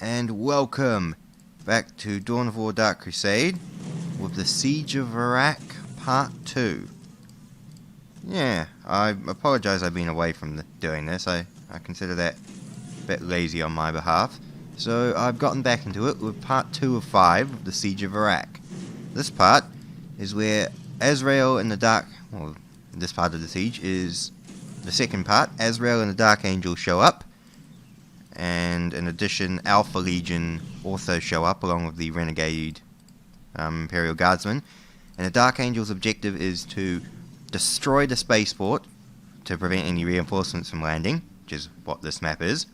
and welcome back to Dawn of War Dark Crusade with the Siege of Vraks Part 2. Yeah, I apologise I've been away from doing this. I consider that a bit lazy on my behalf. So I've gotten back into it with Part 2 of 5 of the Siege of Vraks. This part is where Azrael and the Dark... well, this part of the siege is the second part. Azrael and the Dark Angel show up. And in addition, Alpha Legion also show up along with the renegade Imperial Guardsmen. And the Dark Angel's objective is to destroy the spaceport to prevent any reinforcements from landing, which is what this map is.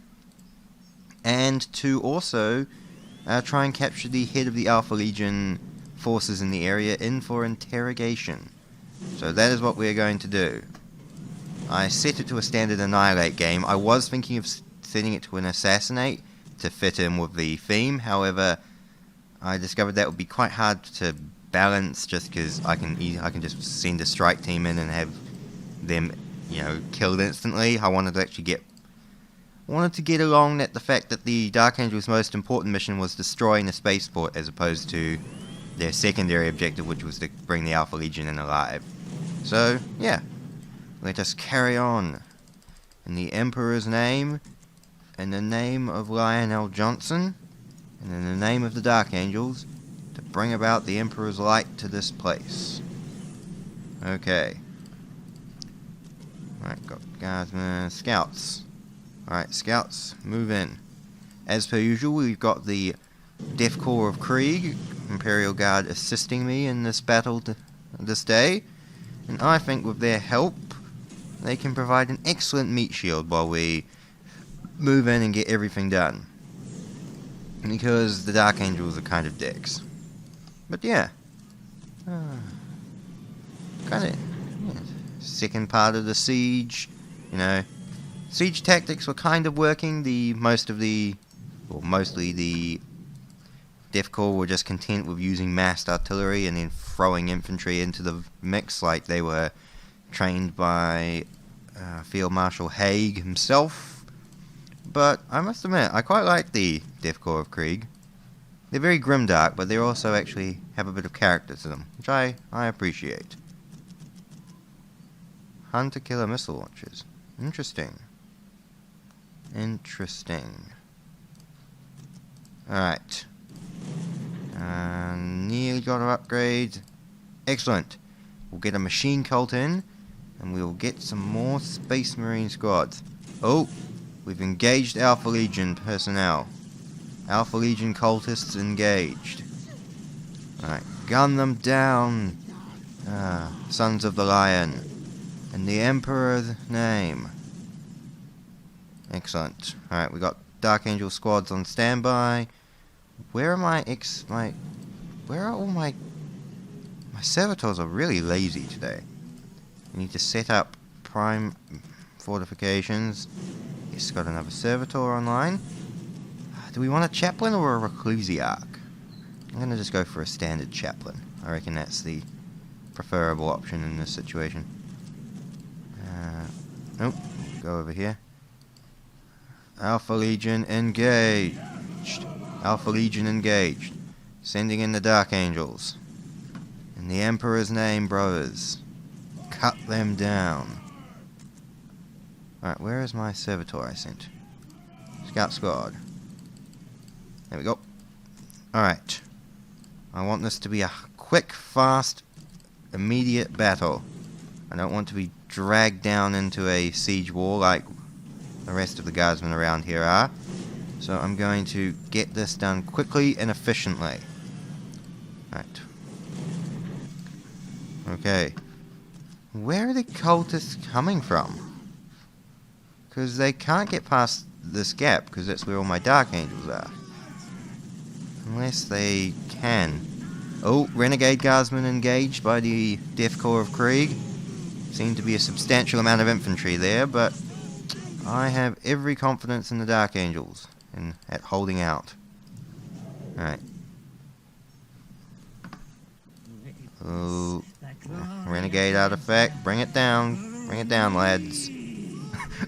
And to also try and capture the head of the Alpha Legion forces in the area in for interrogation. So that is what we're going to do. I set it to a standard annihilate game. I was thinking of setting it to an assassinate to fit in with the theme. However, I discovered that would be quite hard to balance just because I can just send a strike team in and have them, killed instantly. I wanted to actually get along that the fact that the Dark Angel's most important mission was destroying the spaceport as opposed to their secondary objective, which was to bring the Alpha Legion in alive. So, yeah, let us carry on. In the Emperor's name, in the name of Lionel Johnson, and in the name of the Dark Angels, to bring about the Emperor's light to this place. Okay. Alright, got guardsmen, scouts. Alright, scouts, move in. As per usual, we've got the Death Corps of Krieg, Imperial Guard, assisting me in this battle this day. And I think with their help, they can provide an excellent meat shield while we move in and get everything done. Because the Dark Angels are kind of dicks. But yeah. Second part of the siege. Siege tactics were kind of working. Mostly the Death Corps were just content with using massed artillery and then throwing infantry into the mix like they were trained by Field Marshal Haig himself. But I must admit, I quite like the Death Corps of Krieg. They're very grimdark, but they also actually have a bit of character to them, which I appreciate. Hunter-killer missile launchers. Interesting. Alright. Nearly got our upgrade. Excellent. We'll get a machine cult in, and we'll get some more Space Marine squads. Oh! We've engaged Alpha Legion personnel. Alpha Legion cultists engaged. Alright, gun them down. Sons of the Lion. In the Emperor's name. Excellent. Alright, we got Dark Angel squads on standby. Where are where are all my servitors are really lazy today. We need to set up prime fortifications. Yes, got another servitor online. Do we want a chaplain or a reclusiarch? I'm going to just go for a standard chaplain. I reckon that's the preferable option in this situation. Nope. Go over here. Alpha Legion engaged. Alpha Legion engaged. Sending in the Dark Angels. In the Emperor's name, brothers. Cut them down. Alright, where is my servitor I sent? Scout squad. There we go. Alright. I want this to be a quick, fast, immediate battle. I don't want to be dragged down into a siege war like the rest of the guardsmen around here are. So I'm going to get this done quickly and efficiently. Right. Okay. Where are the cultists coming from? Because they can't get past this gap, because that's where all my Dark Angels are. Unless they can. Oh, Renegade Guardsmen engaged by the Death Corps of Krieg. Seemed to be a substantial amount of infantry there, but I have every confidence in the Dark Angels and at holding out. Alright. Oh, Renegade artifact. Bring it down. Bring it down, lads.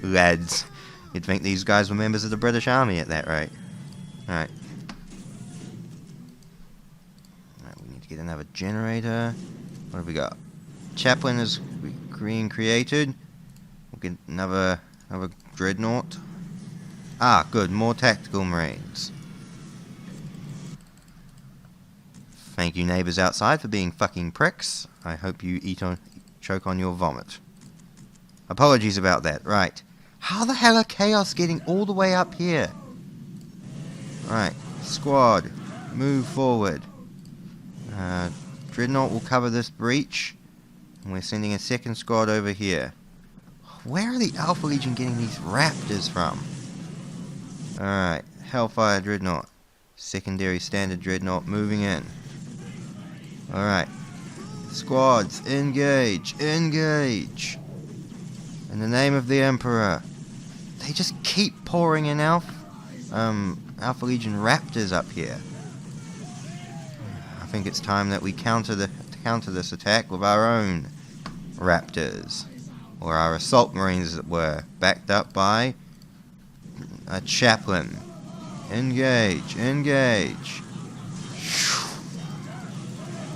Lads. You'd think these guys were members of the British Army at that rate. Alright. We need to get another generator. What have we got? Chaplain is being created. We'll get another dreadnought. Ah, good. More tactical marines. Thank you, neighbours outside, for being fucking pricks. I hope you choke on your vomit. Apologies about that. Right. How the hell are Chaos getting all the way up here? Right. Squad, move forward. Dreadnought will cover this breach. And we're sending a second squad over here. Where are the Alpha Legion getting these raptors from? Alright. Hellfire Dreadnought. Secondary Standard Dreadnought moving in. Alright. Squads, engage! Engage! In the name of the Emperor. They just keep pouring in Alpha Legion raptors up here. I think it's time that we counter this attack with our own raptors. Or our assault marines, as it were. Backed up by a chaplain. Engage! Engage!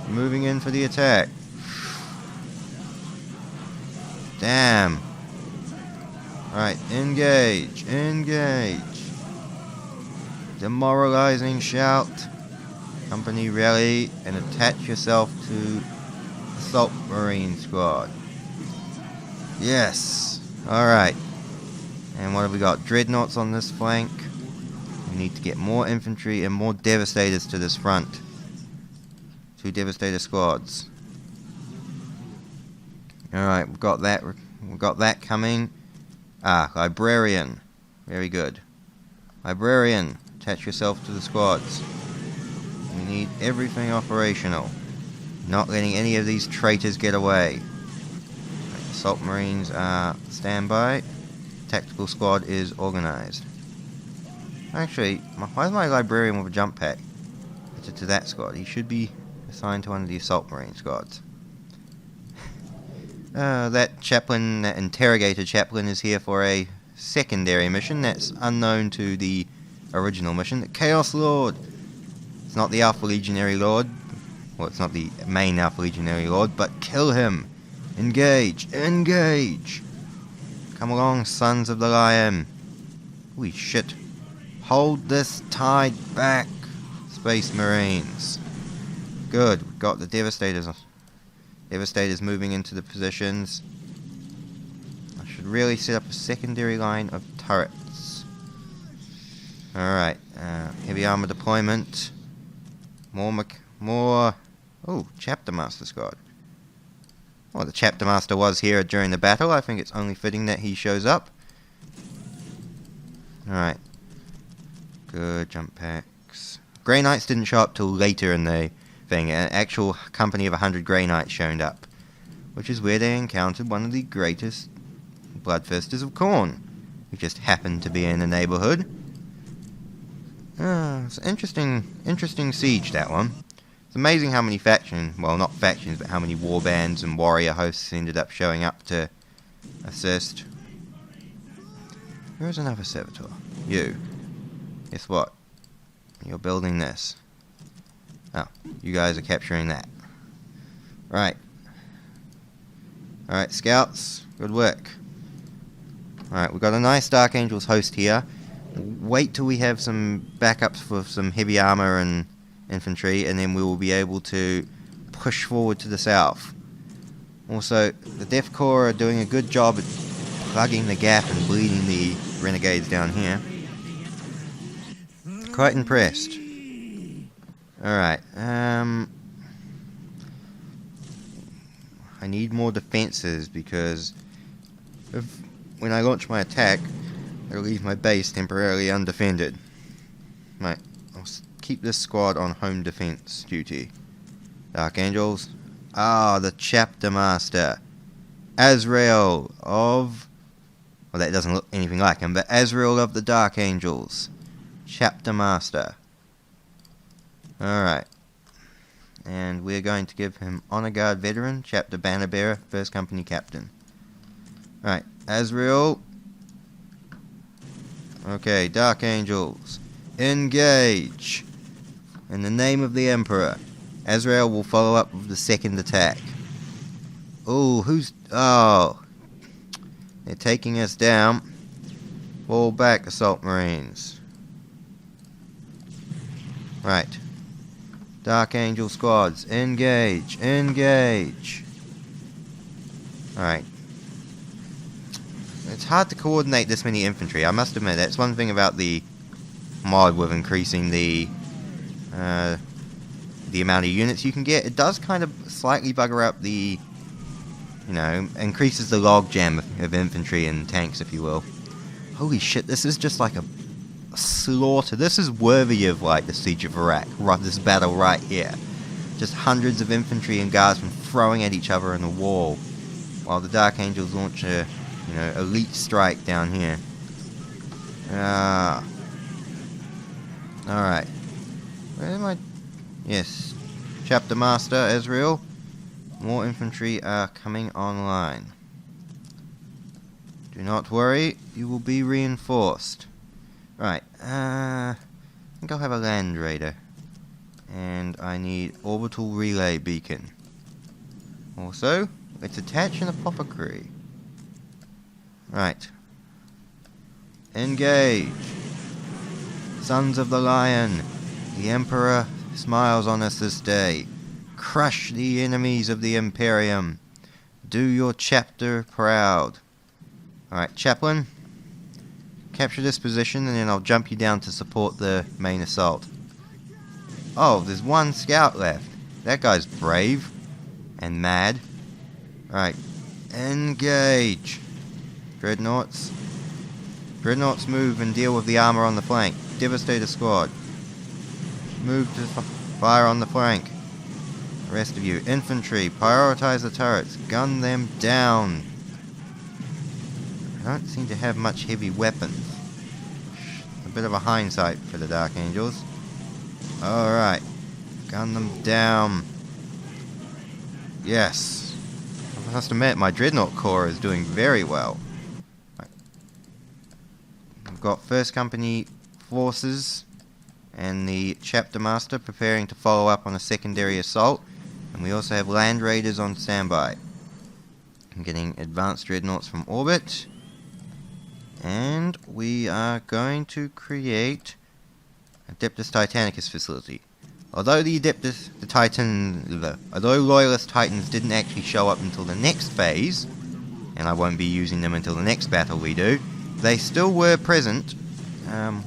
Moving in for the attack. Damn. Alright, engage. Engage. Demoralizing shout. Company rally and attach yourself to Assault Marine Squad. Yes. Alright. And what have we got? Dreadnoughts on this flank. We need to get more infantry and more Devastators to this front. 2 Devastator squads. Alright, we've got that coming. Ah, Librarian. Very good. Librarian, attach yourself to the squads. We need everything operational. Not letting any of these traitors get away. Assault Marines are standby. Tactical squad is organized. Actually, why is my Librarian with a jump pack to that squad? He should be assigned to one of the Assault Marine squads. That chaplain, that interrogator chaplain, is here for a secondary mission that's unknown to the original mission. The Chaos Lord. It's not the Alpha Legionary Lord. Well, it's not the main Alpha Legionary Lord, but kill him. Engage. Engage. Come along, sons of the Lion. Holy shit. Hold this tide back, Space Marines. Good. We've got the Devastators. Devastators moving into the positions. I should really set up a secondary line of turrets. Alright. Heavy armor deployment. More. Oh, Chapter Master squad. Well, the Chapter Master was here during the battle. I think it's only fitting that he shows up. Alright. Good jump packs. Grey Knights didn't show up till later in the thing. An actual company of 100 Grey Knights showed up. Which is where they encountered one of the greatest Bloodthirsters of Khorne. Who just happened to be in the neighborhood. It's an interesting siege, that one. It's amazing how many well, not factions, but how many warbands and warrior hosts ended up showing up to assist. Where's another servitor? You. Guess what? You're building this. Oh, you guys are capturing that. Right. Alright, scouts. Good work. Alright, we've got a nice Dark Angels host here. Wait till we have some backups for some heavy armor and infantry, and then we will be able to push forward to the south. Also, the Death Corps are doing a good job at plugging the gap and bleeding the renegades down here. Quite impressed. Alright, I need more defenses because when I launch my attack, it'll leave my base temporarily undefended. Right, I'll keep this squad on home defense duty. Dark Angels. Ah, the Chapter Master. Azrael of... Well, that doesn't look anything like him, but Azrael of the Dark Angels. Chapter Master. Alright. And we're going to give him Honor Guard Veteran, Chapter Banner Bearer, 1st Company Captain. Alright, Azrael. Okay, Dark Angels. Engage! In the name of the Emperor, Azrael will follow up with the second attack. Oh, oh! They're taking us down. Fall back, Assault Marines. Right. Dark Angel squads, engage! Engage! Alright. It's hard to coordinate this many infantry, I must admit. That's one thing about the mod with increasing the amount of units you can get. It does kind of slightly bugger up the, you know, increases the logjam of infantry and tanks, if you will. Holy shit, this is just like a slaughter. This is worthy of, like, the Siege of Vraks, right, this battle right here. Just hundreds of infantry and guardsmen throwing at each other in the wall, while the Dark Angels launch a, you know, elite strike down here. Alright. Where am I? Yes. Chapter Master, Azrael. More infantry are coming online. Do not worry, you will be reinforced. Right, I think I'll have a Land Raider. And I need Orbital Relay Beacon. Also, let's attach an Apothecary. Right. Engage! Sons of the Lion, the Emperor smiles on us this day. Crush the enemies of the Imperium. Do your chapter proud. Alright, Chaplain, capture this position and then I'll jump you down to support the main assault. Oh, there's one scout left. That guy's brave and mad. Right, engage. Dreadnoughts. Dreadnoughts, move and deal with the armor on the flank. Devastator squad, move to fire on the flank. The rest of you, infantry, prioritize the turrets. Gun them down. I don't seem to have much heavy weapons. A bit of a hindsight for the Dark Angels. Alright. Gun them down. Yes. I must admit, my Dreadnought Corps is doing very well. Right. We've got 1st Company forces and the Chapter Master preparing to follow up on a secondary assault. And we also have Land Raiders on standby. I'm getting advanced Dreadnoughts from orbit. And we are going to create Adeptus Titanicus facility. Although although Loyalist Titans didn't actually show up until the next phase, and I won't be using them until the next battle we do, they still were present.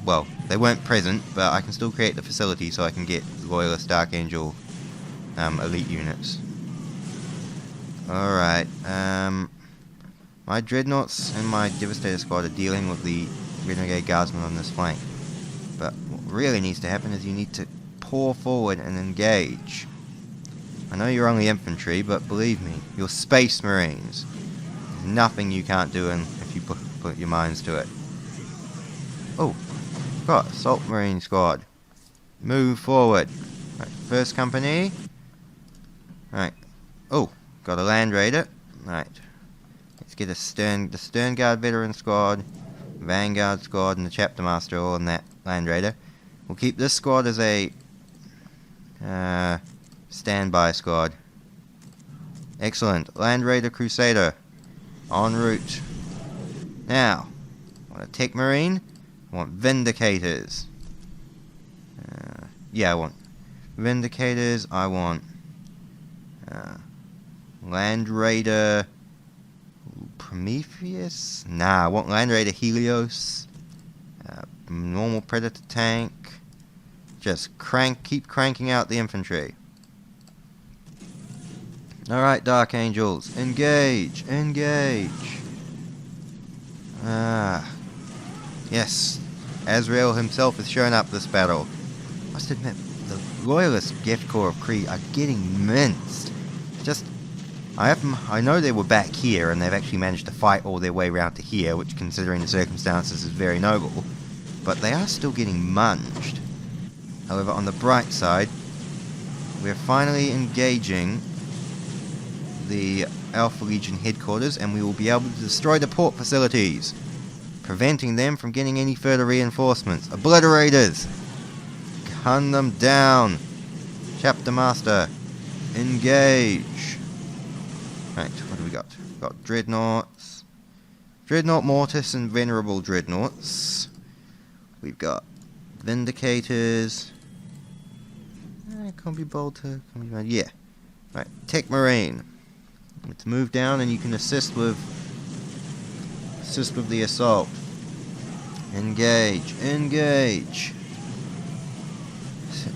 Well, they weren't present, but I can still create the facility so I can get Loyalist Dark Angel elite units. Alright, my Dreadnoughts and my Devastator squad are dealing with the Renegade Guardsmen on this flank. But what really needs to happen is you need to pour forward and engage. I know you're only infantry, but believe me, you're Space Marines. There's nothing you can't do if you put your minds to it. Oh, got Assault Marine squad. Move forward. Right, 1st Company. Right. Oh, got a Land Raider. Right. Let's get the Stern Guard Veteran squad, Vanguard squad, and the Chapter Master all in that Land Raider. We'll keep this squad as a standby squad. Excellent. Land Raider Crusader. En route. Now, I want a Tech Marine. I want Vindicators. Yeah, I want Vindicators. I want Land Raider Prometheus? Nah, I want Land Raider Helios. Normal Predator tank. Just keep cranking out the infantry. Alright, Dark Angels, engage, engage. Yes, Azrael himself has shown up this battle. I must admit, the Loyalist Gift Corps of Kree are getting minced. Just, I know they were back here and they've actually managed to fight all their way around to here, which considering the circumstances is very noble, but they are still getting munged. However, on the bright side, we're finally engaging the Alpha Legion headquarters and we will be able to destroy the port facilities, preventing them from getting any further reinforcements. Obliterators! Hunt them down. Chapter Master, engage. Right, what do we got? We've got Dreadnoughts. Dreadnought Mortis and Venerable Dreadnoughts. We've got Vindicators. Combi Bolter. Yeah. Right, Tech Marine. Let's move down and you can assist with the assault. Engage. Engage.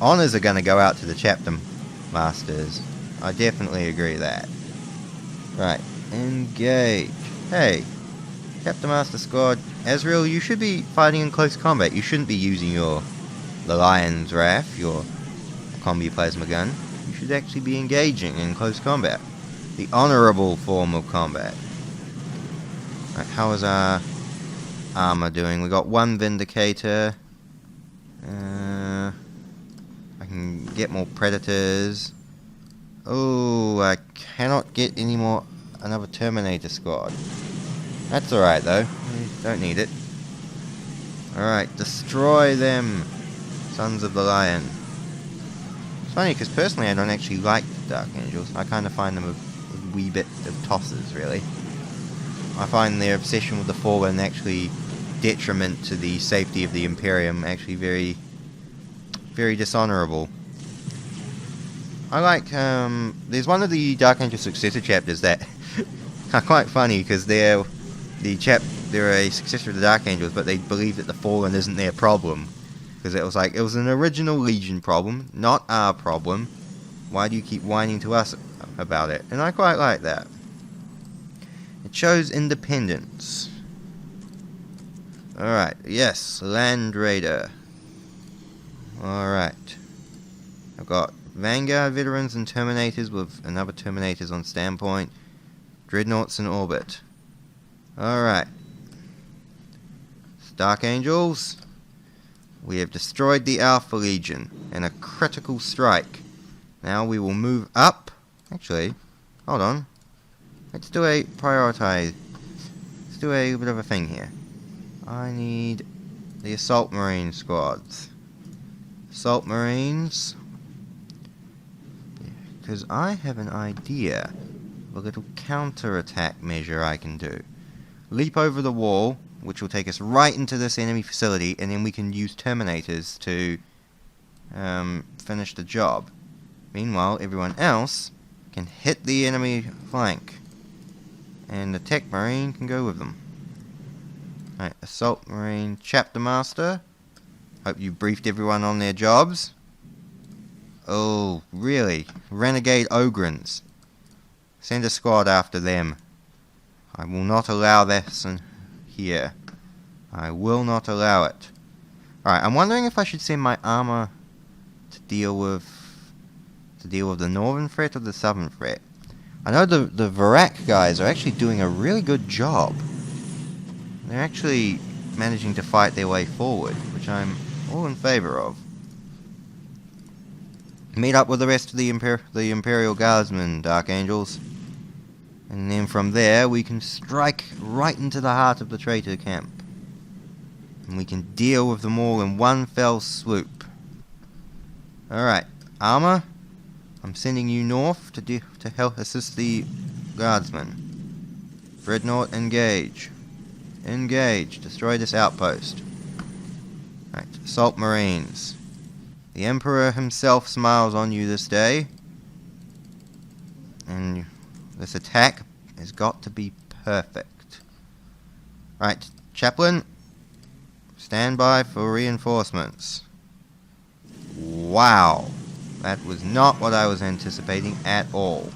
Honours are going to go out to the Chapter Masters. I definitely agree with that. Right, engage. Hey, Chapter Master Squad. Ezreal, you should be fighting in close combat. You shouldn't be using the Lion's Wrath, your combi plasma gun. You should actually be engaging in close combat. The honourable form of combat. Right, how is our armour doing? We got one Vindicator. I can get more Predators. Oh, I cannot get any more. Another Terminator squad. That's alright though. We don't need it. Alright, destroy them, Sons of the Lion. It's funny because personally I don't actually like the Dark Angels. I kind of find them a wee bit of tossers, really. I find their obsession with the Fallen actually detriment to the safety of the Imperium actually very, very dishonourable. I like, there's one of the Dark Angel Successor chapters that are quite funny because they're a successor of the Dark Angels, but they believe that the Fallen isn't their problem. Because it was like, it was an original Legion problem, not our problem. Why do you keep whining to us about it? And I quite like that. It shows independence. Alright, yes, Land Raider. Alright. I've got Vanguard Veterans and Terminators with another Terminators on standpoint. Dreadnoughts in orbit. Alright. Dark Angels. We have destroyed the Alpha Legion in a critical strike. Now we will move up. Actually, hold on. Let's do a prioritize. Let's do a bit of a thing here. I need the Assault Marine squads. Assault Marines. Because I have an idea of a little counter-attack measure I can do. Leap over the wall, which will take us right into this enemy facility, and then we can use Terminators to finish the job. Meanwhile, everyone else can hit the enemy flank, and the Tech Marine can go with them. Right, Assault Marine Chapter Master. Hope you briefed everyone on their jobs. Oh, really? Renegade Ogrins. Send a squad after them. I will not allow this in here. I will not allow it. Alright, I'm wondering if I should send my armor to deal with the northern threat or the southern threat. I know the Vraks guys are actually doing a really good job. They're actually managing to fight their way forward, which I'm all in favor of. Meet up with the rest of the Imperial Guardsmen, Dark Angels. And then from there, we can strike right into the heart of the traitor camp. And we can deal with them all in one fell swoop. Alright, armor. I'm sending you north to help assist the Guardsmen. Dreadnought, engage. Engage. Destroy this outpost. Alright, Assault Marines. The Emperor himself smiles on you this day. And this attack has got to be perfect. Right, Chaplain. Stand by for reinforcements. Wow. That was not what I was anticipating at all.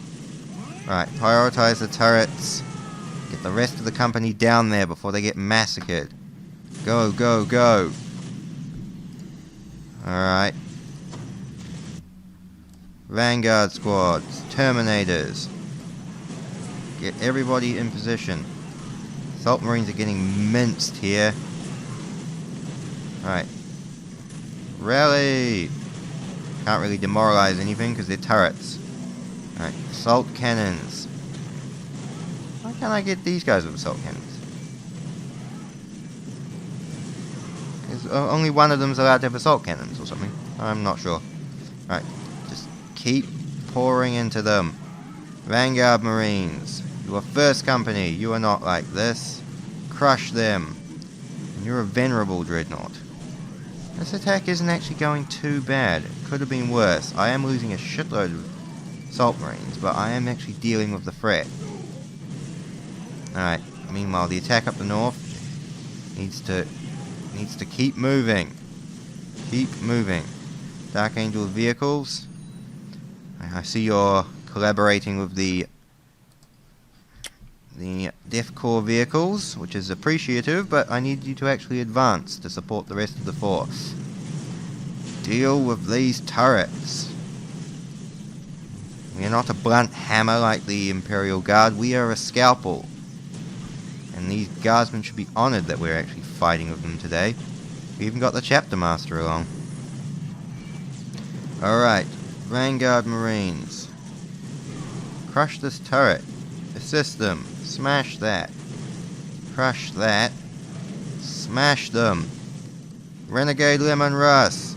Right, prioritize the turrets. Get the rest of the company down there before they get massacred. Go, go, go. Alright. Vanguard squads. Terminators. Get everybody in position. Assault Marines are getting minced here. Alright. Rally! Can't really demoralize anything because they're turrets. Alright, assault cannons. Why can't I get these guys with assault cannons? Only one of them's allowed to have assault cannons or something. I'm not sure. Right, just keep pouring into them. Vanguard Marines, you are first company. You are not like this. Crush them. And you're a venerable dreadnought. This attack isn't actually going too bad. It could have been worse. I am losing a shitload of assault marines, but I am actually dealing with the threat. Alright, meanwhile the attack up the north needs to keep moving. Keep moving. Dark Angel vehicles. I see you're collaborating with the Death Corps vehicles, which is appreciative, but I need you to actually advance to support the rest of the force. Deal with these turrets. We are not a blunt hammer like the Imperial Guard, we are a scalpel. And these guardsmen should be honoured that we're actually fighting with them today. We even got the Chapter Master along. Alright, Vanguard Marines. Crush this turret. Assist them. Smash that. Crush that. Smash them. Renegade Lemon Russ.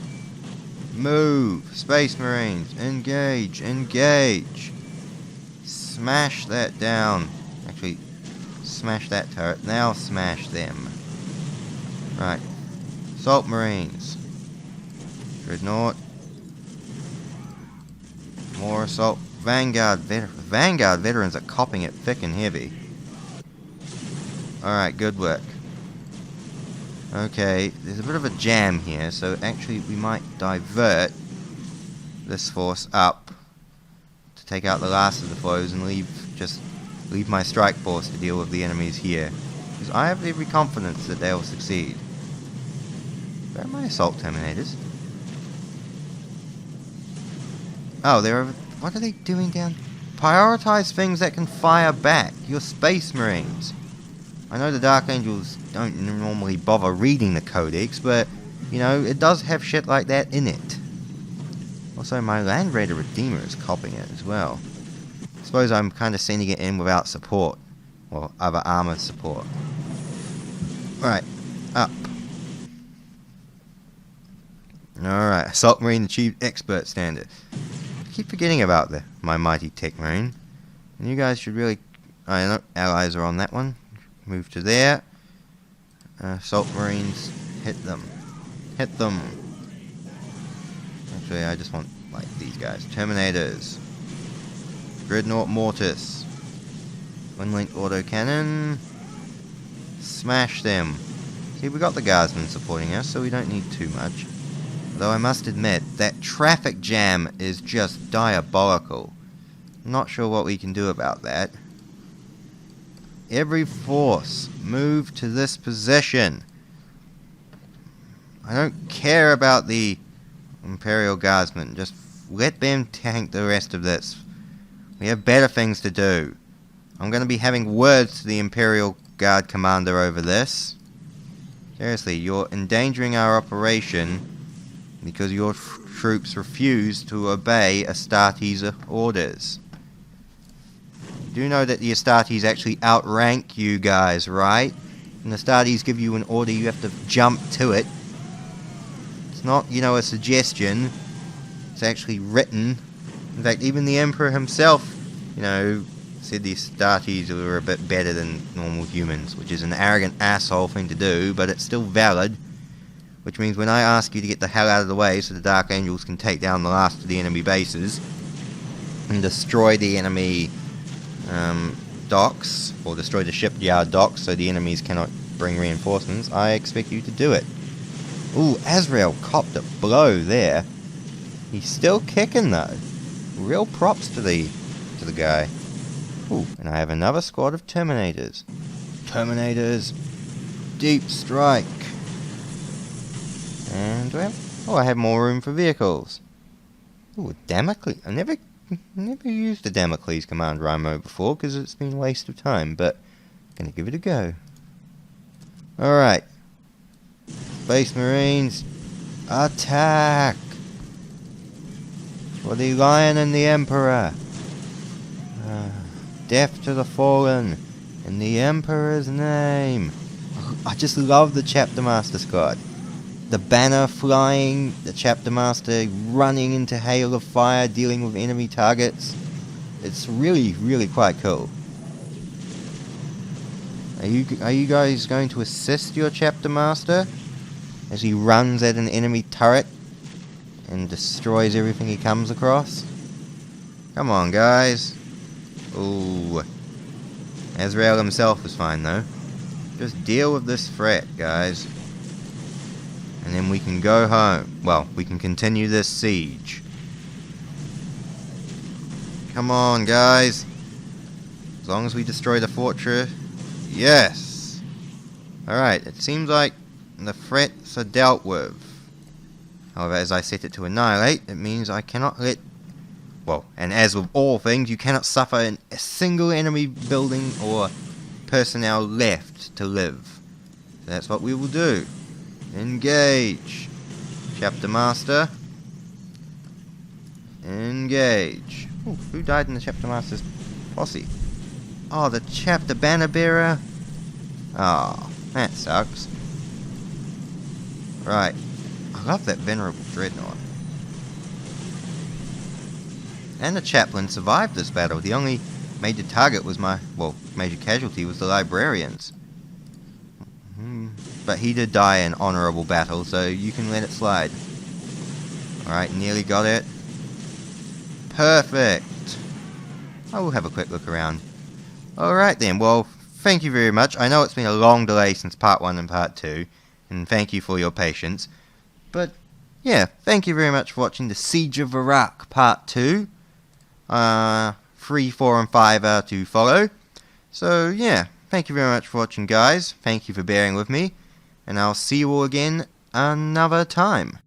Move. Space Marines. Engage. Engage. Smash that down. Actually, smash that turret. Now smash them. Right. Assault Marines. Dreadnought. More assault. Vanguard veterans are copping it thick and heavy. Alright, good work. Okay, there's a bit of a jam here, so actually we might divert this force up to take out the last of the foes and leave my strike force to deal with the enemies here. Because I have every confidence that they'll succeed. Where are my assault terminators? Oh, they're over. What are they doing down? Prioritize things that can fire back. Your Space Marines. I know the Dark Angels don't normally bother reading the Codex, but, you know, it does have shit like that in it. Also, my Land Raider Redeemer is copying it as well. I suppose I'm kind of sending it in without support. Or other armor support. Right. Up. Alright. Assault Marine achieved Expert Standard. Keep forgetting about my mighty Tech Marine. And you guys should really... I know allies are on that one. Move to there. Assault Marines, hit them. Hit them. Actually, I just want, like, these guys. Terminators. Dreadnought Mortis. Twin-linked autocannon. Smash them. See, we got the guardsmen supporting us, so we don't need too much. Though I must admit, that traffic jam is just diabolical. I'm not sure what we can do about that. Every force, move to this position. I don't care about the Imperial Guardsmen. Just let them tank the rest of this. We have better things to do. I'm going to be having words to the Imperial Guard Commander over this. Seriously, you're endangering our operation because your troops refuse to obey Astartes' orders. You do know that the Astartes actually outrank you guys, right? When Astartes give you an order, you have to jump to it. It's not, you know, a suggestion. It's actually written. In fact, even the Emperor himself, you know, said the Astartes were a bit better than normal humans, which is an arrogant asshole thing to do, but it's still valid. Which means when I ask you to get the hell out of the way so the Dark Angels can take down the last of the enemy bases and destroy the enemy docks, or destroy the shipyard docks so the enemies cannot bring reinforcements, I expect you to do it. Ooh, Azrael copped a blow there. He's still kicking though. Real props to the guy. Ooh, and I have another squad of Terminators. Terminators, deep strike. And do I have... Oh, I have more room for vehicles. Ooh, Damocles. I never used the Damocles command rhyme mode before because it's been a waste of time, but I'm gonna give it a go. Alright. Space Marines, attack! For the Lion and the Emperor. Death to the fallen in the Emperor's name. I just love the Chapter Master squad. the banner flying, the chapter master running into hail of fire, dealing with enemy targets. It's really, really quite cool. Are you guys going to assist your chapter master as he runs at an enemy turret and destroys everything he comes across? Come on, guys. Ooh. Azrael himself is fine, though. Just deal with this threat, guys. And then we can go home. Well, we can continue this siege. Come on, guys. As long as we destroy the fortress. Yes! Alright, it seems like the threats are dealt with. However, as I set it to annihilate, it means I cannot let... Well, and as with all things, you cannot suffer a single enemy building or personnel left to live. So that's what we will do. Engage. Chapter Master. Engage. Ooh, who died in the Chapter Master's posse? Oh, the Chapter Banner Bearer. Oh, that sucks. Right. I love that Venerable Dreadnought. And the Chaplain survived this battle. The only major target was major casualty was the Librarians. But he did die in honourable battle, so you can let it slide. Alright, nearly got it. Perfect! I will have a quick look around. Alright then, well, thank you very much. I know it's been a long delay since part 1 and part 2, and thank you for your patience. But, yeah, thank you very much for watching the Siege of Vraks part 2. 3, 4, and 5 are to follow. So, yeah, thank you very much for watching, guys. Thank you for bearing with me. And I'll see you all again another time.